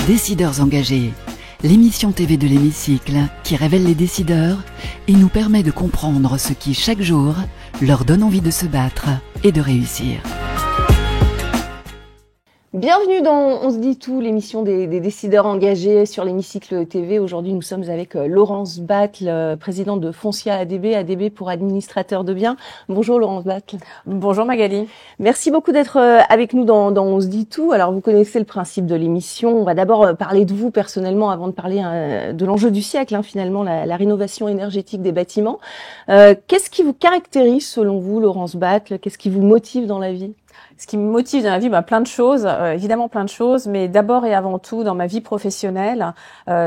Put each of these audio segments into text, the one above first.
Décideurs engagés, l'émission TV de l'Hémicycle qui révèle les décideurs et nous permet de comprendre ce qui, chaque jour, leur donne envie de se battre et de réussir. Bienvenue dans On se dit tout, l'émission des décideurs engagés sur l'Hémicycle TV. Aujourd'hui, nous sommes avec Laurence Battle, présidente de Foncia ADB pour administrateur de biens. Bonjour Laurence Battle. Bonjour Magali. Merci beaucoup d'être avec nous dans On se dit tout. Alors, vous connaissez le principe de l'émission. On va d'abord parler de vous personnellement avant de parler de l'enjeu du siècle, finalement, la rénovation énergétique des bâtiments. Qu'est-ce qui vous caractérise selon vous, Laurence Battle? Qu'est-ce qui vous motive dans la vie? Ce qui me motive dans la vie, plein de choses, évidemment plein de choses, mais d'abord et avant tout dans ma vie professionnelle,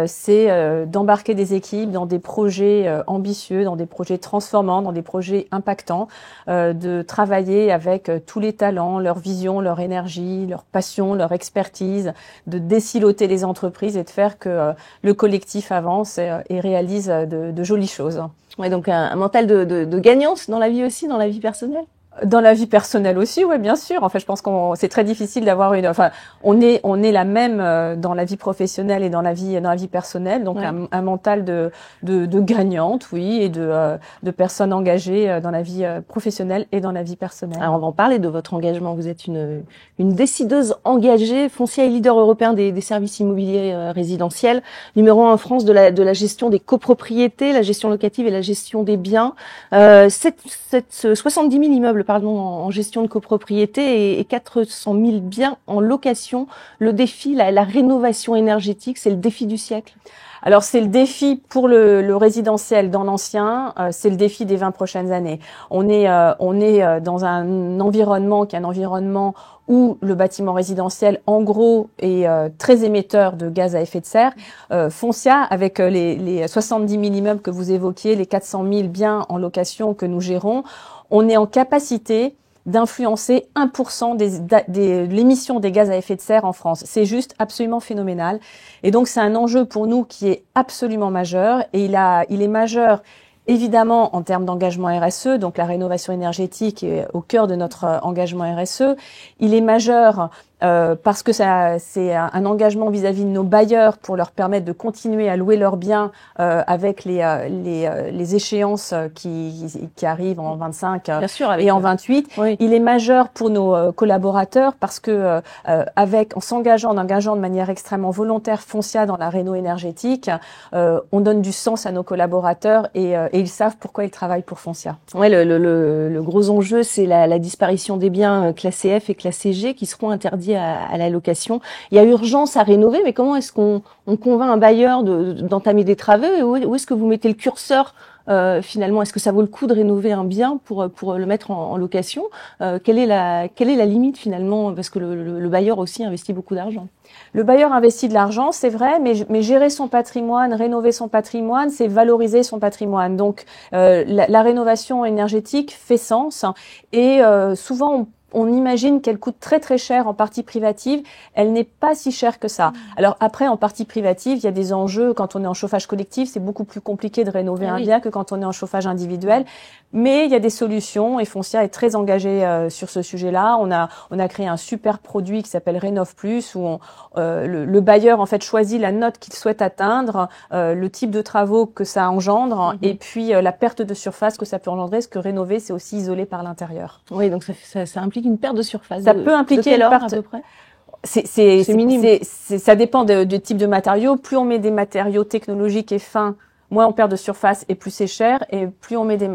c'est d'embarquer des équipes dans des projets ambitieux, dans des projets transformants, dans des projets impactants, de travailler avec tous les talents, leur vision, leur énergie, leur passion, leur expertise, de désiloter les entreprises et de faire que le collectif avance et réalise de jolies choses. Ouais, donc un mental de gagnance dans la vie aussi, dans la vie personnelle? Dans la vie personnelle aussi, ouais, bien sûr. En fait, je pense c'est très difficile d'avoir on est la même dans la vie professionnelle et dans la vie personnelle. Donc, ouais. un mental de gagnante, oui, et de personnes engagées dans la vie professionnelle et dans la vie personnelle. Alors, on va en parler de votre engagement. Vous êtes une décideuse engagée. Foncia est leader européen des services immobiliers résidentiels, numéro 1 en France de la gestion des copropriétés, la gestion locative et la gestion des biens. 70 000 immeubles en gestion de copropriété et 400 000 biens en location. Le défi, la rénovation énergétique, c'est le défi du siècle. Alors c'est le défi pour le résidentiel dans l'ancien, c'est le défi des 20 prochaines années. On est dans un environnement qui est un environnement où le bâtiment résidentiel, en gros, est très émetteur de gaz à effet de serre. Foncia, avec les 70 000 immeubles que vous évoquiez, les 400 000 biens en location que nous gérons, on est en capacité d'influencer 1% de l'émission des gaz à effet de serre en France. C'est juste absolument phénoménal. Et donc, c'est un enjeu pour nous qui est absolument majeur. Et il est majeur, évidemment, en termes d'engagement RSE. Donc, la rénovation énergétique est au cœur de notre engagement RSE. Il est majeur parce que c'est un engagement vis-à-vis de nos bailleurs pour leur permettre de continuer à louer leurs biens avec les échéances qui arrivent en 25 et en 28. Oui. Il est majeur pour nos collaborateurs parce que en s'engageant de manière extrêmement volontaire Foncia dans la réno énergétique, on donne du sens à nos collaborateurs et ils savent pourquoi ils travaillent pour Foncia. Ouais, le gros enjeu, c'est la disparition des biens classés F et classés G qui seront interdits à la location. Il y a urgence à rénover, mais comment est-ce qu'on convainc un bailleur d'entamer des travaux et où est-ce que vous mettez le curseur finalement? Est-ce que ça vaut le coup de rénover un bien pour le mettre en location? Quelle est la limite finalement? Parce que le bailleur aussi investit beaucoup d'argent. Le bailleur investit de l'argent, c'est vrai, mais gérer son patrimoine, rénover son patrimoine, c'est valoriser son patrimoine. Donc la rénovation énergétique fait sens et souvent on imagine qu'elle coûte très très cher en partie privative. Elle n'est pas si chère que ça. Alors après, en partie privative, il y a des enjeux. Quand on est en chauffage collectif, c'est beaucoup plus compliqué de rénover un bien que quand on est en chauffage individuel. Mais il y a des solutions et Foncia est très engagé sur ce sujet-là. On a créé un super produit qui s'appelle Rénov Plus où le bailleur en fait choisit la note qu'il souhaite atteindre, le type de travaux que ça engendre et puis la perte de surface que ça peut engendrer. Parce que rénover, c'est aussi isolé par l'intérieur. Oui, donc ça implique une perte de surface. Ça peut impliquer une perte à peu près. C'est minime. Ça dépend du type de matériaux. Plus on met des matériaux technologiques et fins, moins on perd de surface et plus c'est cher. Et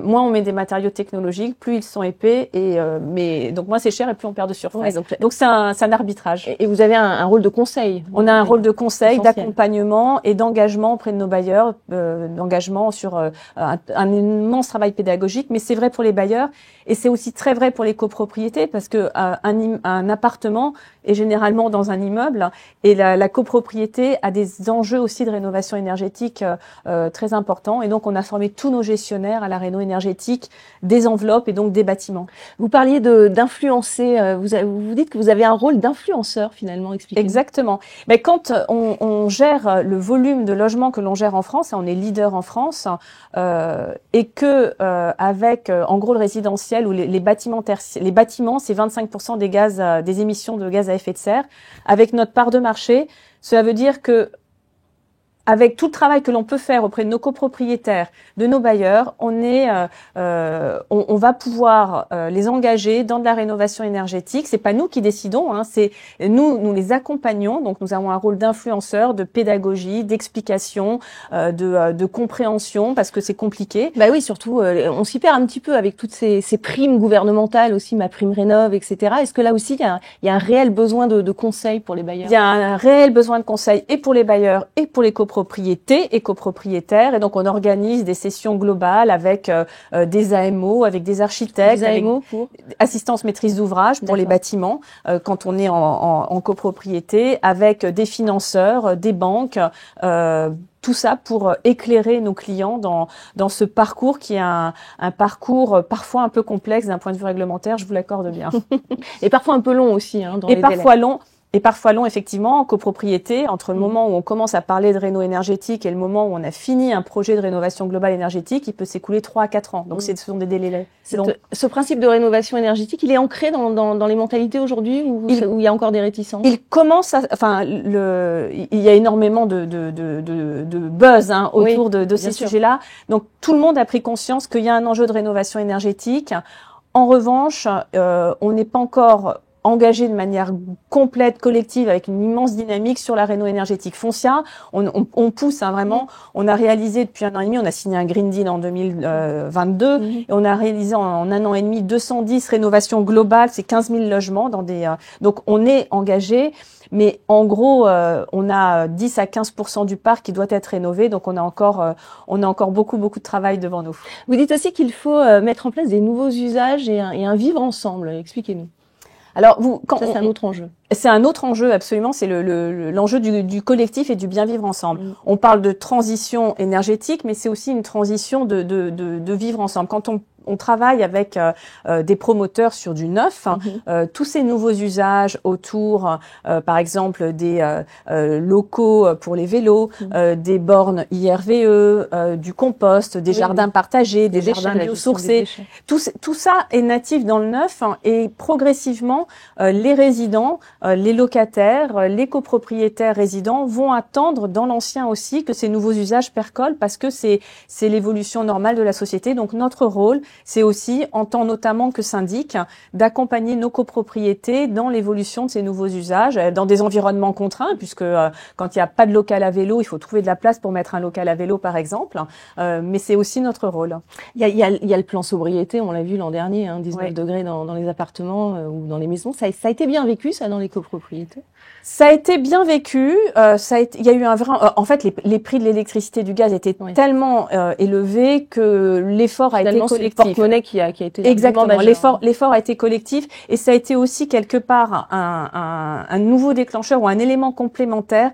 moins on met des matériaux technologiques, plus ils sont épais. Mais donc moins c'est cher et plus on perd de surface. Ouais, donc c'est un arbitrage. Et vous avez un rôle de conseil. On a un rôle de conseil, d'accompagnement et d'engagement auprès de nos bailleurs, d'engagement sur un immense travail pédagogique. Mais c'est vrai pour les bailleurs et c'est aussi très vrai pour les copropriétés parce que un appartement est généralement dans un immeuble et la copropriété a des enjeux aussi de rénovation énergétique très très important. Et donc, on a formé tous nos gestionnaires à la réno énergétique des enveloppes et donc des bâtiments. Vous parliez d'influencer. Vous dites que vous avez un rôle d'influenceur finalement. Expliquez-nous. Exactement. Mais quand on gère le volume de logements que l'on gère en France, on est leader en France, et que avec en gros le résidentiel ou les bâtiments c'est 25% des émissions de gaz à effet de serre. Avec notre part de marché, cela veut dire que avec tout le travail que l'on peut faire auprès de nos copropriétaires, de nos bailleurs, on va pouvoir les engager dans de la rénovation énergétique. C'est pas nous qui décidons, hein, c'est nous les accompagnons. Donc nous avons un rôle d'influenceur, de pédagogie, d'explication, de compréhension, parce que c'est compliqué. Bah oui, surtout on s'y perd un petit peu avec toutes ces primes gouvernementales aussi, ma prime rénov, etc. Est-ce que là aussi il y a un réel besoin de conseils pour les bailleurs? Il y a un réel besoin de conseils et pour les bailleurs et pour les copropriétés et copropriétaires, et donc on organise des sessions globales avec des AMO, avec des architectes, des AMO pour assistance maîtrise d'ouvrage pour les bâtiments quand on est en copropriété, avec des financeurs, des banques, tout ça pour éclairer nos clients dans ce parcours qui est un parcours parfois un peu complexe d'un point de vue réglementaire, je vous l'accorde bien. Et parfois un peu long aussi, hein, dans et les parfois délais. long. Et parfois long, effectivement, en copropriété, entre le moment où on commence à parler de réno énergétique et le moment où on a fini un projet de rénovation globale énergétique, il peut s'écouler 3 à 4 ans. Donc, ce sont des délais longs. Ce principe de rénovation énergétique, il est ancré dans les mentalités aujourd'hui ou il y a encore des réticences? Il commence à, enfin, il y a énormément de buzz autour de ces sujets-là. Donc, tout le monde a pris conscience qu'il y a un enjeu de rénovation énergétique. En revanche, on n'est pas encore engagé de manière complète, collective, avec une immense dynamique sur la réno énergétique. Foncia, on pousse vraiment. On a réalisé depuis 1 an et demi, on a signé un Green Deal en 2022, et on a réalisé en 1 an et demi 210 rénovations globales, c'est 15 000 logements dans des. Donc on est engagé, mais en gros, on a 10 à 15% du parc qui doit être rénové, donc on a encore beaucoup de travail devant nous. Vous dites aussi qu'il faut mettre en place des nouveaux usages et un vivre ensemble. Expliquez-nous. Alors, ça, c'est un autre enjeu. C'est un autre enjeu, absolument. C'est l'enjeu du collectif et du bien vivre ensemble. On parle de transition énergétique, mais c'est aussi une transition de vivre ensemble. Quand on travaille avec des promoteurs sur du neuf, tous ces nouveaux usages autour, par exemple, des locaux pour les vélos, des bornes IRVE, du compost, des jardins partagés, des jardins biosourcés. Tout ça est natif dans le neuf, et progressivement, les résidents, les locataires, les copropriétaires résidents vont attendre dans l'ancien aussi que ces nouveaux usages percolent, parce que c'est l'évolution normale de la société. Donc notre rôle, c'est aussi, en tant notamment que syndic, d'accompagner nos copropriétés dans l'évolution de ces nouveaux usages, dans des environnements contraints, puisque quand il n'y a pas de local à vélo, il faut trouver de la place pour mettre un local à vélo, par exemple. Mais c'est aussi notre rôle. Il y a le plan sobriété, on l'a vu l'an dernier, 19 degrés dans les appartements ou dans les maisons. Ça a été bien vécu, ça, dans les copropriétés? Ça a été bien vécu. Il y a eu un vrai. En fait, les prix de l'électricité et du gaz étaient tellement élevés que l'effort a été collectif. C'est le porte-monnaie qui a été exactement. L'effort a été collectif, et ça a été aussi quelque part un nouveau déclencheur ou un élément complémentaire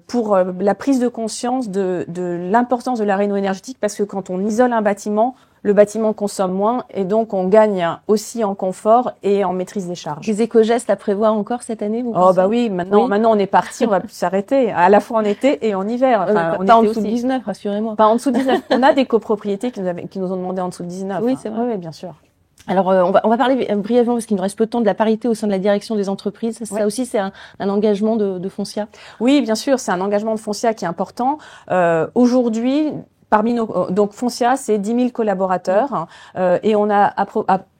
pour la prise de conscience de l'importance de la réno énergétique, parce que quand on isole un bâtiment, le bâtiment consomme moins, et donc on gagne aussi en confort et en maîtrise des charges. Des éco-gestes à prévoir encore cette année, vous pensez? Oh bah oui, maintenant on est parti, on va plus s'arrêter, à la fois en été et en hiver. Enfin, pas en dessous de 19, rassurez-moi. Pas en dessous de 19. On a des copropriétés qui nous ont demandé en dessous de 19. Oui, c'est vrai. Oui, bien sûr. Alors, on va parler brièvement, parce qu'il nous reste peu de temps, de la parité au sein de la direction des entreprises. Ça aussi, c'est un engagement de Foncia? Oui, bien sûr, c'est un engagement de Foncia qui est important. Aujourd'hui, parmi donc Foncia, c'est 10 000 collaborateurs, et on a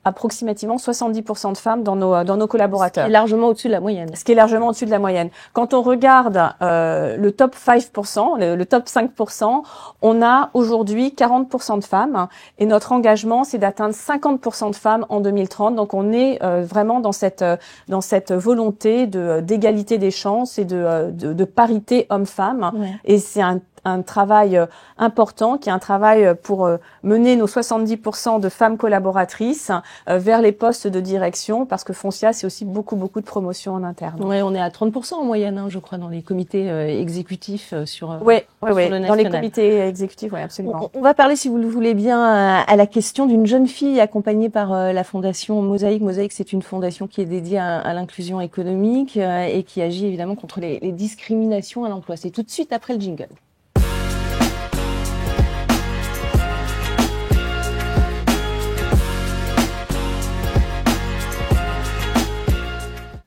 approximativement 70% de femmes dans nos collaborateurs. Ce qui est largement au-dessus de la moyenne. Ce qui est largement au-dessus de la moyenne. Quand on regarde le top 5%, le top 5%, on a aujourd'hui 40% de femmes, et notre engagement, c'est d'atteindre 50% de femmes en 2030. Donc on est vraiment dans cette volonté d'égalité des chances et de parité homme-femme. Et c'est un travail important, qui est un travail pour mener nos 70% de femmes collaboratrices vers les postes de direction, parce que Foncia, c'est aussi beaucoup de promotion en interne. Ouais, on est à 30% en moyenne, je crois, dans les comités exécutifs sur ouais, le dans les comités exécutifs, oui, absolument. On va parler, si vous le voulez bien, à la question d'une jeune fille accompagnée par la fondation Mosaïque. Mosaïque, c'est une fondation qui est dédiée à l'inclusion économique et qui agit évidemment contre les discriminations à l'emploi. C'est tout de suite après le jingle.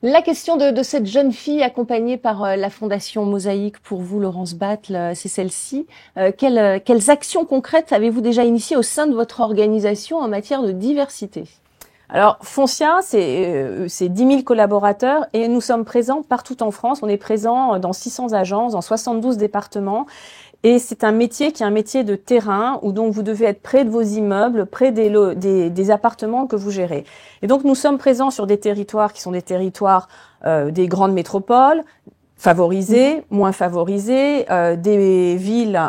La question de cette jeune fille accompagnée par la Fondation Mosaïque, pour vous, Laurence Battle, c'est celle-ci. Quelles actions concrètes avez-vous déjà initiées au sein de votre organisation en matière de diversité ? Alors, Foncia, c'est 10 000 collaborateurs et nous sommes présents partout en France. On est présents dans 600 agences, dans 72 départements. Et c'est un métier qui est un métier de terrain où donc vous devez être près de vos immeubles, près des appartements que vous gérez. Et donc nous sommes présents sur des territoires qui sont des territoires des grandes métropoles, favorisées, moins favorisées, des villes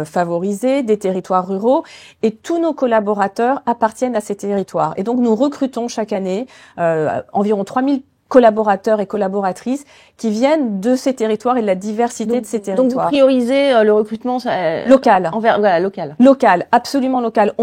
favorisées, des territoires ruraux, et tous nos collaborateurs appartiennent à ces territoires. Et donc nous recrutons chaque année environ 3000 collaborateurs et collaboratrices qui viennent de ces territoires et de la diversité de ces territoires. Donc vous priorisez le recrutement local. Local. Local, absolument local.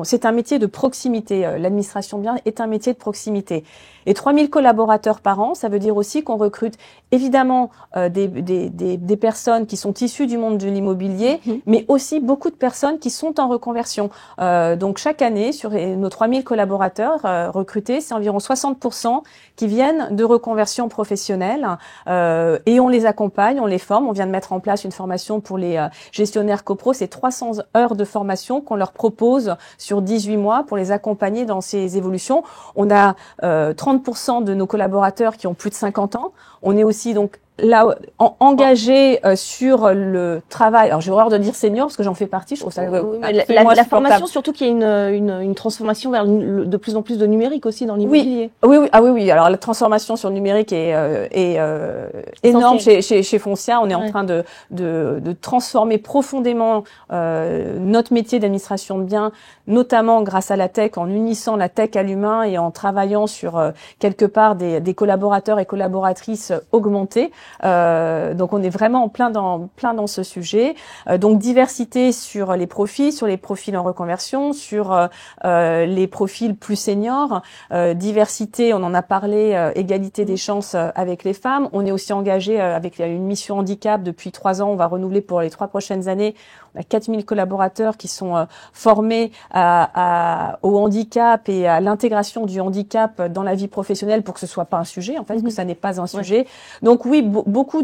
C'est un métier de proximité. L'administration bien est un métier de proximité. Et 3000 collaborateurs par an, ça veut dire aussi qu'on recrute évidemment des personnes qui sont issues du monde de l'immobilier, mais aussi beaucoup de personnes qui sont en reconversion. Donc chaque année, sur nos 3000 collaborateurs recrutés, c'est environ 60% qui viennent de reconversion professionnelle, et on les accompagne, on les forme. On vient de mettre en place une formation pour les gestionnaires copro. C'est 300 heures de formation qu'on leur propose sur 18 mois pour les accompagner dans ces évolutions. On a 30% de nos collaborateurs qui ont plus de 50 ans. On est aussi donc là engagé sur le travail. Alors j'ai horreur de dire senior parce que j'en fais partie. Je trouve ça la formation, surtout qu'il y a une transformation vers de plus en plus de numérique aussi dans l'immobilier. Oui. Alors la transformation sur le numérique est énorme chez Foncia. On est en train de transformer profondément notre métier d'administration de biens, notamment grâce à la tech, en unissant la tech à l'humain et en travaillant sur quelque part des collaborateurs et collaboratrices augmentés. Donc on est vraiment en plein dans ce sujet. Donc diversité sur les profils en reconversion, sur les profils plus seniors, diversité, on en a parlé, égalité des chances avec les femmes. On est aussi engagé avec une mission handicap depuis 3 ans. On va renouveler pour les 3 prochaines années. On a 4000 collaborateurs qui sont formés au handicap et à l'intégration du handicap dans la vie professionnelle pour que ce soit pas un sujet, en fait, que ça n'est pas un sujet. Donc oui, beaucoup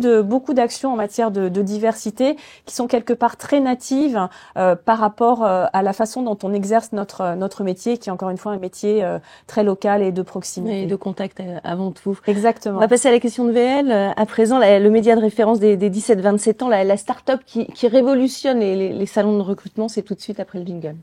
d'actions en matière de diversité qui sont quelque part très natives par rapport à la façon dont on exerce notre métier, qui est encore une fois un métier très local et de proximité. Et de contact avant tout. Exactement. On va passer à la question de VL. À présent, le média de référence des 17-27 ans, la start-up qui révolutionne les salons de recrutement, c'est tout de suite après le jingle.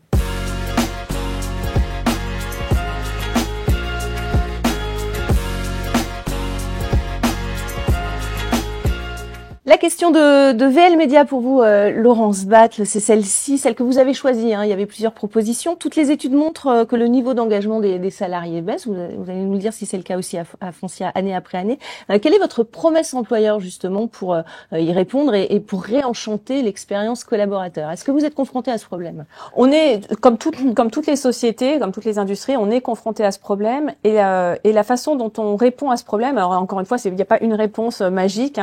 La question de VL Média pour vous, Laurence Battle, c'est celle-ci, celle que vous avez choisie. Il y avait plusieurs propositions. Toutes les études montrent que le niveau d'engagement des salariés baisse. Vous allez nous le dire si c'est le cas aussi à Foncia année après année. Quelle est votre promesse employeur justement pour y répondre et pour réenchanter l'expérience collaborateur? Est-ce que vous êtes confronté à ce problème? On est, comme toutes les sociétés, comme toutes les industries, on est confronté à ce problème et la façon dont on répond à ce problème, alors encore une fois, il n'y a pas une réponse magique,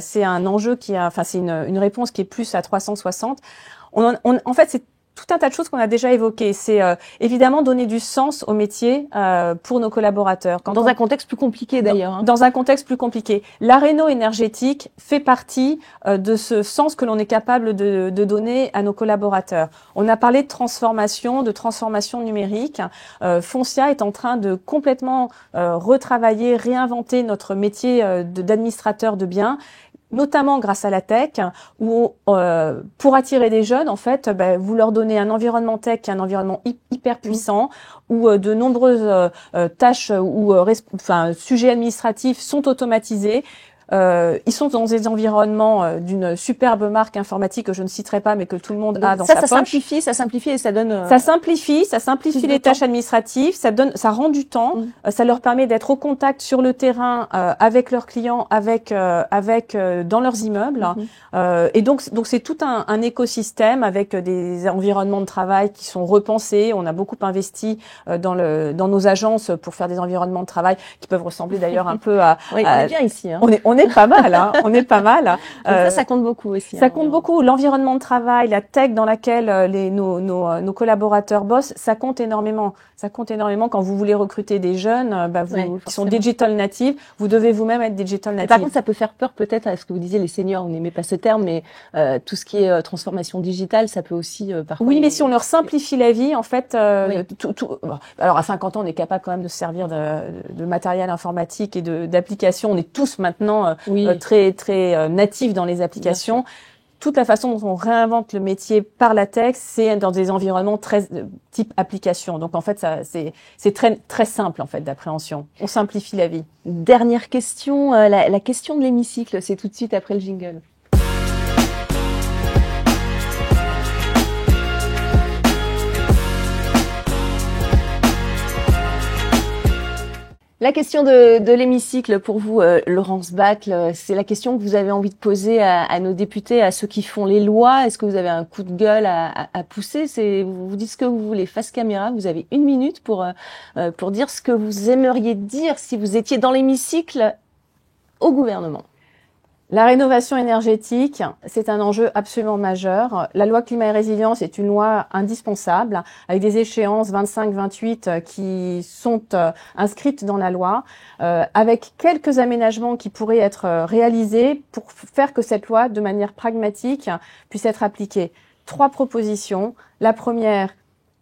c'est un enjeu c'est une réponse qui est plus à 360. En fait, c'est tout un tas de choses qu'on a déjà évoquées. C'est évidemment donner du sens au métier pour nos collaborateurs. Dans un contexte plus compliqué d'ailleurs. Dans un contexte plus compliqué. La réno énergétique fait partie de ce sens que l'on est capable de donner à nos collaborateurs. On a parlé de transformation numérique. Foncia est en train de complètement retravailler, réinventer notre métier d'administrateur de biens, notamment grâce à la tech, où pour attirer des jeunes, en fait, vous leur donnez un environnement tech, un environnement hyper puissant, où de nombreuses tâches ou sujets administratifs sont automatisés. Ils sont dans des environnements d'une superbe marque informatique que je ne citerai pas, mais que tout le monde a dans sa poche. Ça simplifie et ça donne. Ça simplifie les tâches administratives, ça rend du temps, ça leur permet d'être au contact sur le terrain avec leurs clients, avec dans leurs immeubles. Et donc c'est tout un écosystème avec des environnements de travail qui sont repensés. On a beaucoup investi dans nos agences pour faire des environnements de travail qui peuvent ressembler d'ailleurs un peu à. Oui, on est bien ici. Hein. On est pas mal, hein. On est pas mal. Ça compte beaucoup aussi. Ça compte beaucoup. L'environnement de travail, la tech dans laquelle nos collaborateurs bossent, ça compte énormément. Ça compte énormément quand vous voulez recruter des jeunes, qui sont digital natives, vous devez vous-même être digital native. Par contre, ça peut faire peur peut-être à ce que vous disiez, les seniors, on n'aimait pas ce terme, mais tout ce qui est transformation digitale, ça peut aussi parfois. Oui, mais si on leur simplifie la vie, en fait, alors à 50 ans, on est capable quand même de se servir de matériel informatique et d'applications. On est tous maintenant très natifs dans les applications. Toute la façon dont on réinvente le métier par la tech, c'est dans des environnements très type application. Donc en fait, c'est très très simple en fait d'appréhension. On simplifie la vie. Dernière question, la question de l'hémicycle, c'est tout de suite après le jingle. La question de l'hémicycle pour vous, Laurence Bacle, c'est la question que vous avez envie de poser à nos députés, à ceux qui font les lois. Est-ce que vous avez un coup de gueule à pousser? Vous dites ce que vous voulez face caméra. Vous avez 1 minute pour dire ce que vous aimeriez dire si vous étiez dans l'hémicycle au gouvernement. La rénovation énergétique, c'est un enjeu absolument majeur. La loi climat et résilience est une loi indispensable, avec des échéances 25-28 qui sont inscrites dans la loi, avec quelques aménagements qui pourraient être réalisés pour faire que cette loi, de manière pragmatique, puisse être appliquée. 3 propositions. La première,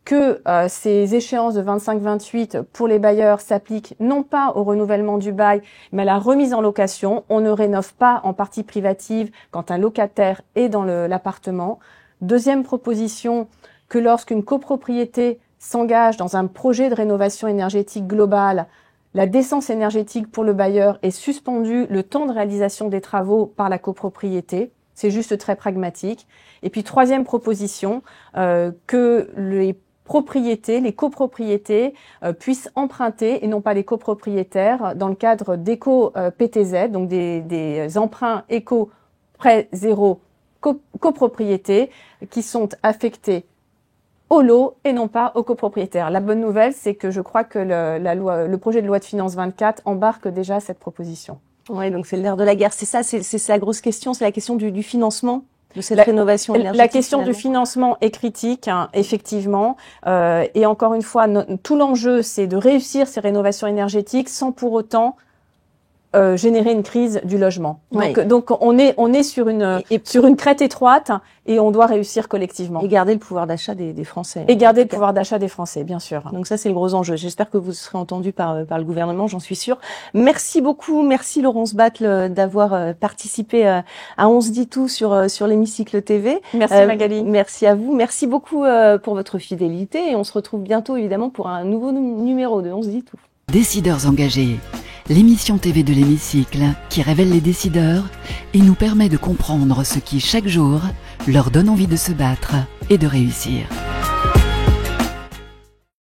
que ces échéances de 25-28 pour les bailleurs s'appliquent non pas au renouvellement du bail, mais à la remise en location. On ne rénove pas en partie privative quand un locataire est dans l'appartement. Deuxième proposition, que lorsqu'une copropriété s'engage dans un projet de rénovation énergétique globale, la décence énergétique pour le bailleur est suspendue le temps de réalisation des travaux par la copropriété. C'est juste très pragmatique. Et puis troisième proposition, que les copropriétés puissent emprunter, et non pas les copropriétaires, dans le cadre d'éco-PTZ, donc des emprunts éco-prêt zéro copropriété, qui sont affectés au lot et non pas aux copropriétaires. La bonne nouvelle, c'est que je crois que le projet de loi de finances 24 embarque déjà cette proposition. Ouais, donc c'est le nerf de la guerre. C'est ça, c'est la grosse question, c'est la question du financement de cette rénovation énergétique. La question du financement est critique, hein, effectivement. Et encore une fois, tout l'enjeu, c'est de réussir ces rénovations énergétiques sans pour autant générer une crise du logement. Donc on est sur une crête étroite et on doit réussir collectivement. Et garder le pouvoir d'achat des Français. Et garder le pouvoir d'achat des Français, bien sûr. Donc ça, c'est le gros enjeu. J'espère que vous serez entendu par le gouvernement, j'en suis sûre. Merci beaucoup. Merci Laurence Bacle d'avoir participé à On se dit tout sur l'hémicycle TV. Merci Magali. Merci à vous. Merci beaucoup pour votre fidélité et on se retrouve bientôt évidemment pour un nouveau numéro de On se dit tout. Décideurs engagés. L'émission TV de l'hémicycle qui révèle les décideurs et nous permet de comprendre ce qui, chaque jour, leur donne envie de se battre et de réussir.